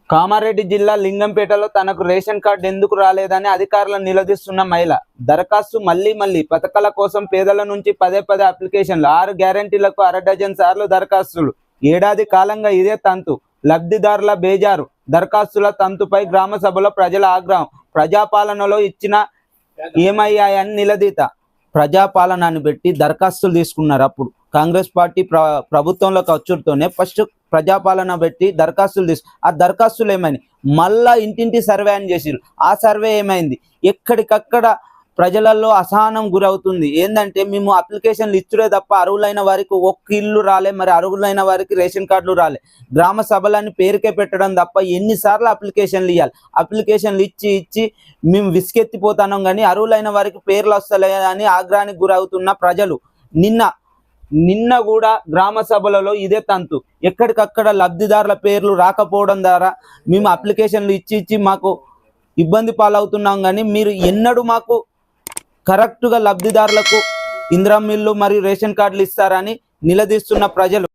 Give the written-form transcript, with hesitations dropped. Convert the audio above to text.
కామారెడ్డి జిల్లా లింగంపేటలో తనకు ration card ఎందుకు రాలేదని అధికారులను నిలదీస్తున్న మహిళ. దరఖాస్తు మళ్లీ పథకాల కోసం పేదల నుంచి పదే అప్లికేషన్లు, 6 గ్యారెంటీలకు అర డజన్ సార్లు దరఖాస్తులు. ఏడాది కాలంగా ఇదే తంతు. లబ్ధిదారుల బేజారు. దరఖాస్తుల తంతుపై గ్రామ సభలో ప్రజల ఆగ్రహం. ప్రజాపాలనలో ఇచ్చిన ఏమయ్యాయని నిలదీత. ప్రజాపాలనని పెట్టి దరఖాస్తులు తీసుకున్నారు. అప్పుడు కాంగ్రెస్ పార్టీ ప్రభుత్వంలోకి వచ్చుతోనే ఫస్ట్ ప్రజాపాలన పెట్టి దరఖాస్తులు ఆ దరఖాస్తులు ఏమైంది? మళ్ళా ఇంటింటి సర్వే అని చేసిరు. ఆ సర్వే ఏమైంది? ఎక్కడికక్కడ ప్రజలలో అసహనం గురవుతుంది. ఏంటంటే మేము అప్లికేషన్లు ఇచ్చుడే తప్ప అర్హులైన వారికి ఒక్క ఇల్లు రాలే, మరి అర్హులైన వారికి రేషన్ కార్డులు రాలే. గ్రామ సభలని పేరుకే పెట్టడం తప్ప ఎన్నిసార్లు అప్లికేషన్లు ఇవ్వాలి? అప్లికేషన్లు ఇచ్చి మేము విసుకెత్తిపోతున్నాం, కానీ అర్హులైన వారికి పేర్లు వస్తలే అని ఆగ్రహానికి గురవుతున్న ప్రజలు నిన్న కూడా గ్రామ సభలలో ఇదే తంతు. ఎక్కడికక్కడ లబ్ధిదారుల పేర్లు రాకపోవడం ద్వారా మేము అప్లికేషన్లు ఇచ్చి మాకు ఇబ్బంది పాలవుతున్నాం, కానీ మీరు ఎన్నడూ మాకు కరెక్ట్గా లబ్ధిదారులకు ఇందిరమ్మ ఇల్లు మరియు రేషన్ కార్డులు ఇస్తారని నిలదీస్తున్న ప్రజలు.